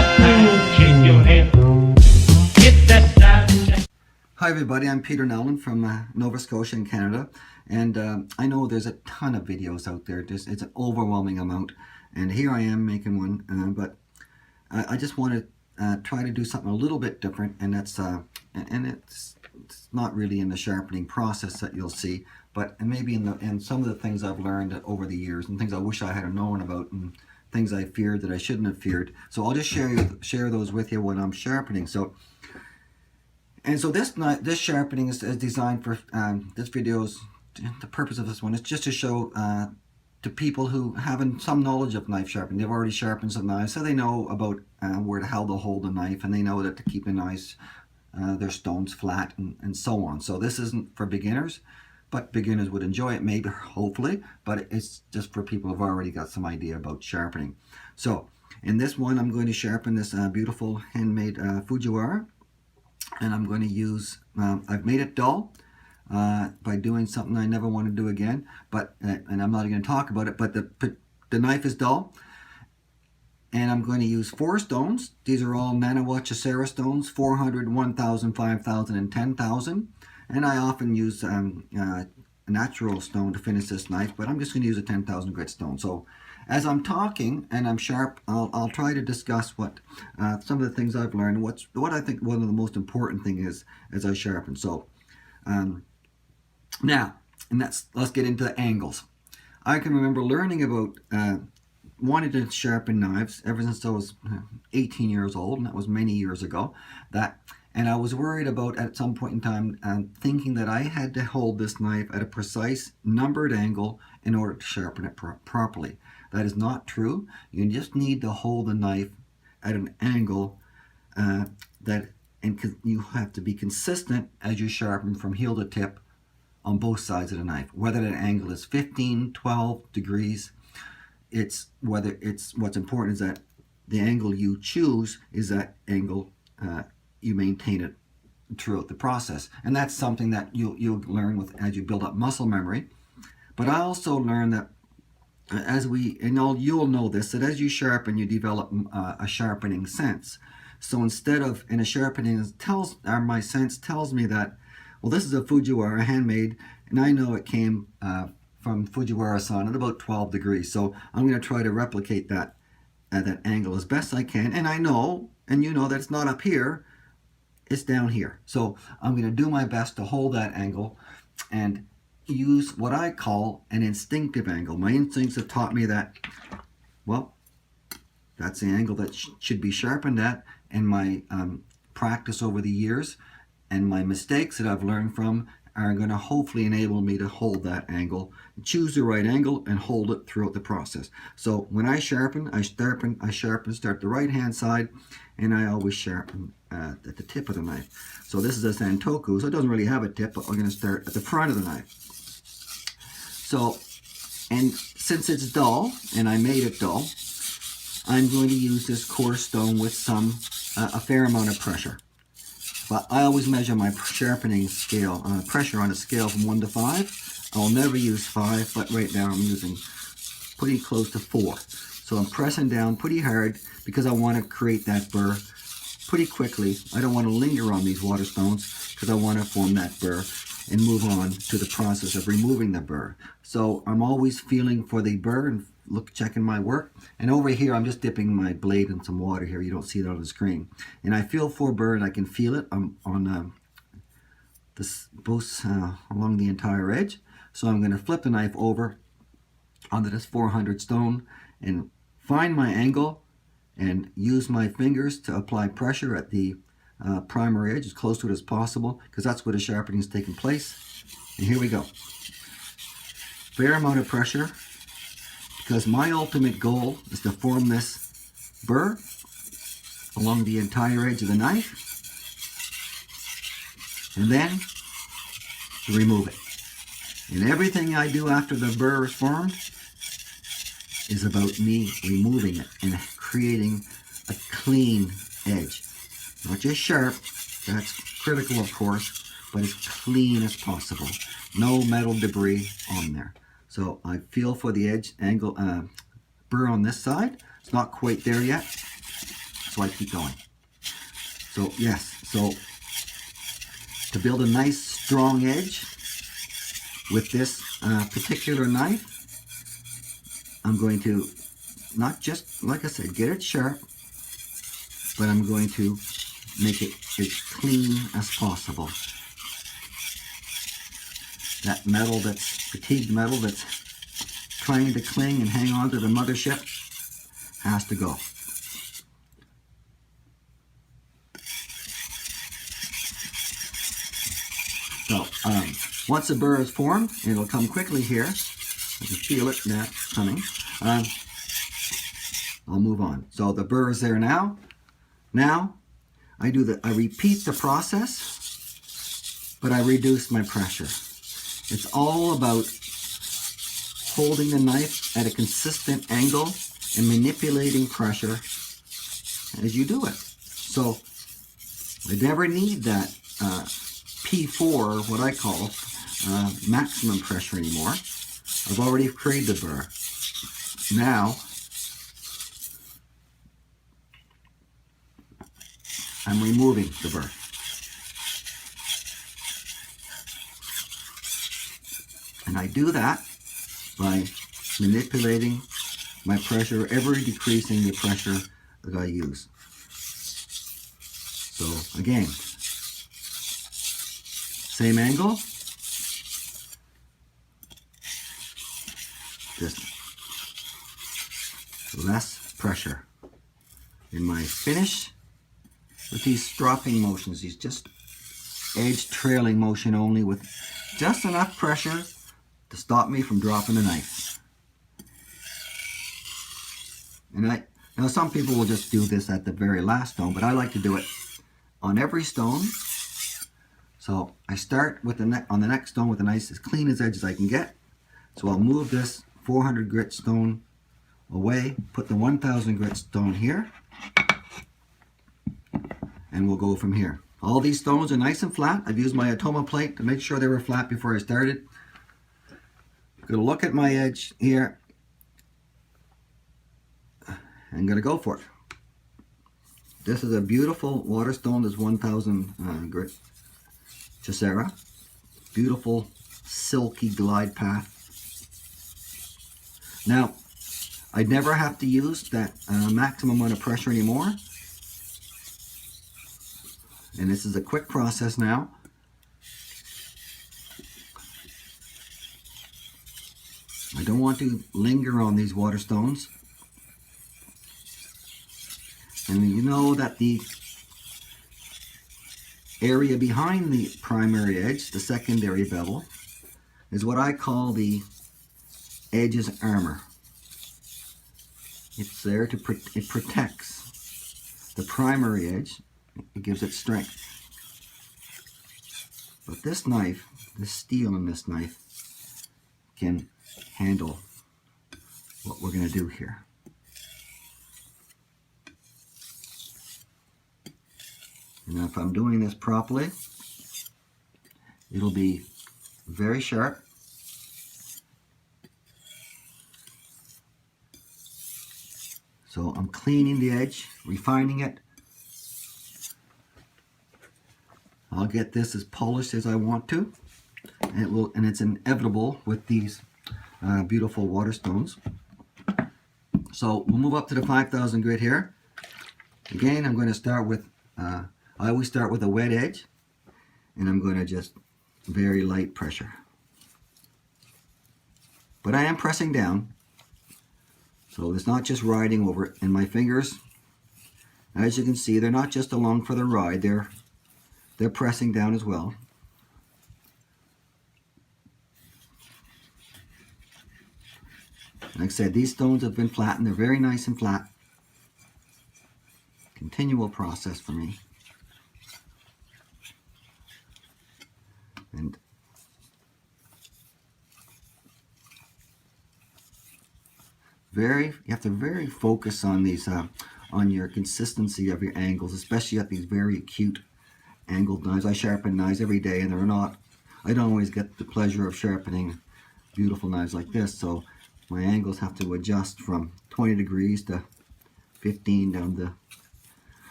that tune, shake your head. Get that style. Hi everybody, I'm Peter Nolan from Nova Scotia in Canada, and I know there's a ton of videos out there. It's an overwhelming amount, and here I am making one, but I just want to try to do something a little bit different, and it's not really in the sharpening process that you'll see, but maybe in some of the things I've learned over the years and things I wish I had known about and things I feared that I shouldn't have feared. So I'll just share those with you when I'm sharpening. So this sharpening is designed for this video's. The purpose of this one is just to show to people who have some knowledge of knife sharpening. They've already sharpened some knives, so they know about how to hold the knife, and they know that to keep the knives, their stones flat, and so on. So this isn't for beginners, but beginners would enjoy it, maybe, hopefully. But it's just for people who've already got some idea about sharpening. So in this one, I'm going to sharpen this beautiful handmade Fujiwara. And I'm going to use, I've made it dull by doing something I never want to do again, but and I'm not going to talk about it, but the knife is dull. And I'm going to use 4 stones. These are all Naniwa Chosera stones, 400, 1,000, 5,000, and 10,000. And I often use a natural stone to finish this knife, but I'm just going to use a 10,000 grit stone. So as I'm talking and I'm sharp, I'll try to discuss what some of the things I've learned, what I think one of the most important thing is as I sharpen. So now, let's get into the angles. I can remember learning about wanting to sharpen knives ever since I was 18 years old, and that was many years ago. And I was worried about, at some point in time, thinking that I had to hold this knife at a precise numbered angle in order to sharpen it properly. That is not true. You just need to hold the knife at an angle and you have to be consistent as you sharpen from heel to tip on both sides of the knife. Whether that angle is 15, 12 degrees, what's important is that the angle you choose is that angle you maintain it throughout the process. And that's something that you'll learn as you build up muscle memory. But I also learned that you'll know this, that as you sharpen, you develop a sharpening sense. So instead of in a sharpening, my sense tells me that, well, this is a Fujiwara handmade, and I know it came from Fujiwara-san at about 12 degrees. So I'm going to try to replicate that at that angle as best I can. And I know, and you know, that it's not up here, it's down here. So I'm going to do my best to hold that angle and use what I call an instinctive angle. My instincts have taught me that, well, that's the angle that should be sharpened at, and my practice over the years and my mistakes that I've learned from are going to hopefully enable me to hold that angle, choose the right angle, and hold it throughout the process. So when I sharpen, start the right hand side, and I always sharpen at the tip of the knife. So this is a Santoku, so it doesn't really have a tip, but we're going to start at the front of the knife. So, and since it's dull, and I made it dull, I'm going to use this coarse stone with a fair amount of pressure. But I always measure my sharpening scale, pressure on a scale from 1 to 5. I'll never use 5, but right now I'm using pretty close to 4. So I'm pressing down pretty hard because I want to create that burr pretty quickly. I don't want to linger on these water stones because I want to form that burr and move on to the process of removing the burr. So I'm always feeling for the burr and checking my work. And over here, I'm just dipping my blade in some water here. You don't see it on the screen. And I feel for burr, and I can feel it on both along the entire edge. So I'm going to flip the knife over onto this 400 stone and find my angle and use my fingers to apply pressure at the primary edge as close to it as possible, because that's where the sharpening is taking place. And here we go. Fair amount of pressure, because my ultimate goal is to form this burr along the entire edge of the knife and then remove it. And everything I do after the burr is formed is about me removing it and creating a clean edge. Not just sharp, that's critical of course, but as clean as possible. No metal debris on there. So I feel for the edge angle burr on this side. It's not quite there yet. So I keep going. So yes, so to build a nice strong edge with this particular knife, I'm going to not just, like I said, get it sharp, but I'm going to make it as clean as possible. That metal, that's fatigued metal that's trying to cling and hang on to the mothership, has to go. So once the burr is formed, it'll come quickly here. I can feel it now coming. I'll move on. So the burr is there now. Now I repeat the process, but I reduce my pressure. It's all about holding the knife at a consistent angle and manipulating pressure as you do it. So I never need that P4, what I call maximum pressure anymore. I've already created the burr. Now I'm removing the burr. And I do that by manipulating my pressure, ever decreasing the pressure that I use. So again, same angle, just less pressure. In my finish, with these stropping motions, these just edge trailing motion only, with just enough pressure to stop me from dropping the knife. And now some people will just do this at the very last stone, but I like to do it on every stone. So I start with on the next stone with a nice, as clean as edge as I can get. So I'll move this 400 grit stone away, put the 1000 grit stone here, and we'll go from here. All these stones are nice and flat. I've used my Atoma plate to make sure they were flat before I started. I'm going to look at my edge here. I'm going to go for it. This is a beautiful water stone. This 1000 grit Chosera. Beautiful silky glide path. Now, I'd never have to use that maximum amount of pressure anymore. And this is a quick process now. I don't want to linger on these water stones. And you know that the area behind the primary edge, the secondary bevel, is what I call the edge's armor. It's there to it protects the primary edge. It gives it strength. But this knife, the steel in this knife, can handle what we're going to do here. And if I'm doing this properly, it'll be very sharp. So I'm cleaning the edge, refining it. I'll get this as polished as I want to, and it's inevitable with these beautiful water stones. So we'll move up to the 5000 grit here. Again, I'm going to start with, I always start with a wet edge, and I'm going to just very light pressure. But I am pressing down, so it's not just riding over it. And my fingers, as you can see, they're not just along for the ride, they're pressing down as well. Like I said, these stones have been flattened. They're very nice and flat. Continual process for me. And you have to very focus on these, on your consistency of your angles, especially at these very acute angled knives. I sharpen knives every day, and I don't always get the pleasure of sharpening beautiful knives like this, so my angles have to adjust from 20 degrees to 15 down to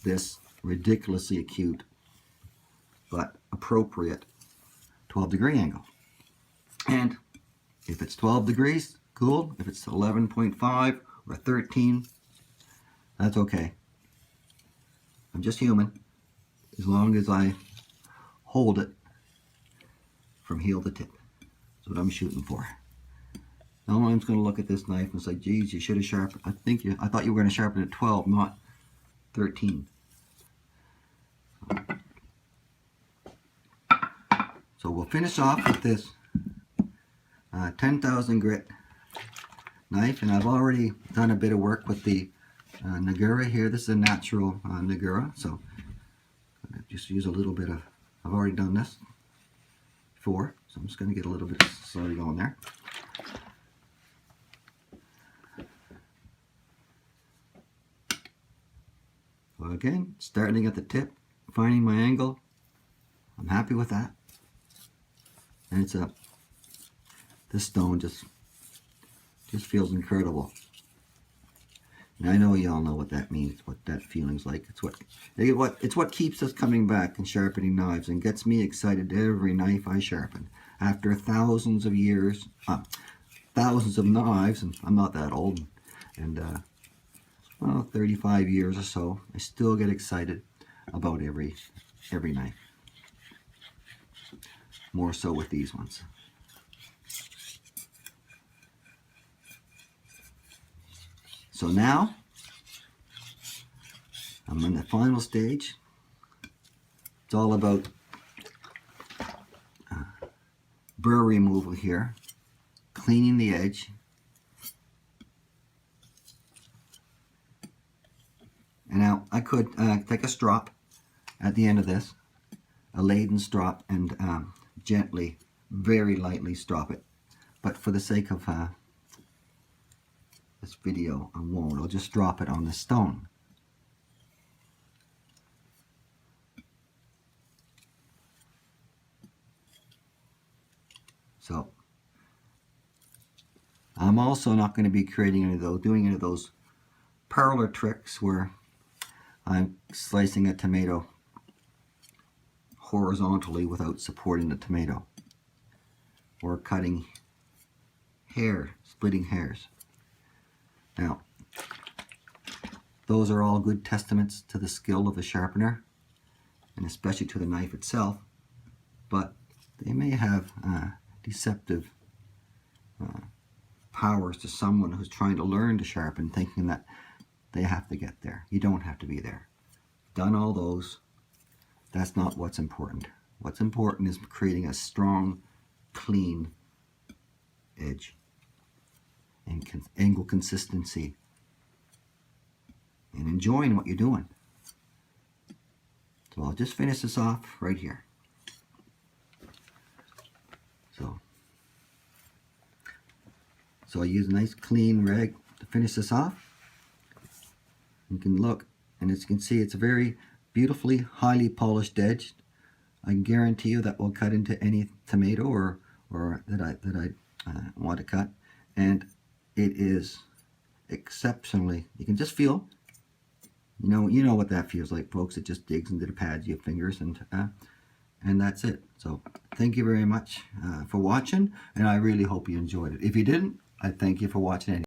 this ridiculously acute but appropriate 12-degree angle. And if it's 12 degrees, cool. If it's 11.5 or 13, that's okay. I'm just human, as long as I hold it from heel to tip. That's what I'm shooting for. Now I'm just going to look at this knife and say, geez, you should have sharpened. I thought you were going to sharpen at 12, not 13. So we'll finish off with this 10,000 grit knife, and I've already done a bit of work with the Nagura here. This is a natural Nagura, so I just use a little bit of, I've already done this before, so I'm just going to get a little bit slowly going there. So again, starting at the tip, finding my angle, I'm happy with that. And it's this stone just feels incredible. And I know you all know what that means, what that feeling's like. It's what keeps us coming back and sharpening knives and gets me excited every knife I sharpen. After thousands of years, thousands of knives, and I'm not that old, and well, 35 years or so, I still get excited about every knife. More so with these ones. So now, I'm in the final stage. It's all about burr removal here, cleaning the edge, and now I could take a strop at the end of this, a laden strop, and gently, very lightly strop it. But for the sake of this video, I won't. I'll just drop it on the stone. So I'm also not going to be creating any of those, doing any of those parlor tricks where I'm slicing a tomato horizontally without supporting the tomato, or cutting hair, splitting hairs. Now, those are all good testaments to the skill of a sharpener, and especially to the knife itself, but they may have deceptive powers to someone who's trying to learn to sharpen, thinking that they have to get there. You don't have to be there. Done all those. That's not what's important. What's important is creating a strong, clean edge and angle consistency and enjoying what you're doing. So I'll just finish this off right here. So I use a nice clean rag to finish this off. You can look, and as you can see, it's a very beautifully, highly polished edge. I guarantee you that will cut into any tomato or that I want to cut, and it is exceptionally. You can just feel. You know what that feels like, folks. It just digs into the pads of your fingers, and that's it. So thank you very much for watching, and I really hope you enjoyed it. If you didn't, I thank you for watching anyway.